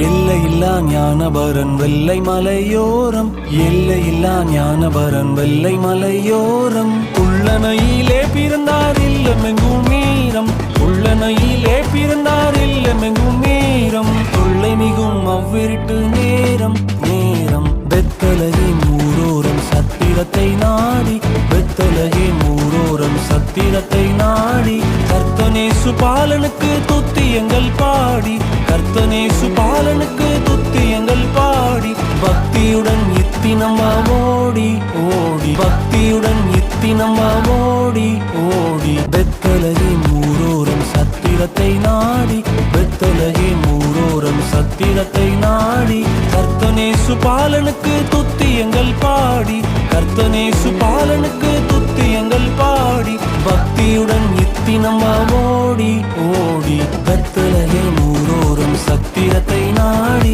எல்லையில்லா ஞானபரன் வெள்ளை மலையோரம், எல்லையில்லா ஞானபரன் வெள்ளை மலையோரம். உள்ளனையிலே பிறந்தார் இல்லமெங்கும் நீரம், உள்ளனையிலே பிறந்தார் இல்லமெங்கும் நீரம். தொல்லை மிகும் அவ்விருட்டு நேரம் நேரம். பெத்தலகின் ஊரோரம் சத்திரத்தை நாடி, பெத்தலகின் ஊரோரம் சத்திரத்தை நாடி. கர்த்தனேசு பாலனுக்கு துத்தியங்கள் பாடி, கர்த்தனேசு பாலனுக்கு துத்தியங்கள் பாடி. பக்தியுடன் இத்தினம் ஓடி ஓடி, பக்தியுடன் இத்தினம் ஓடி ஓடி. பெத்தலகின் ஊரோரம் சத்திரத்தை நாடி, பெத்தலகின் ஊரோரம் சத்திரத்தை நாடி. கர்த்தனேசு பாலனுக்கு துத்தியங்கள் பாடி, கர்த்தனேசு பாலனுக்கு துத்தியங்கள் பாடி. பக்தியுடன் இத்தினம் ஓடி ஓடி. பெத்தலகின் ஊரோரம் சத்திரத்தை நாடி.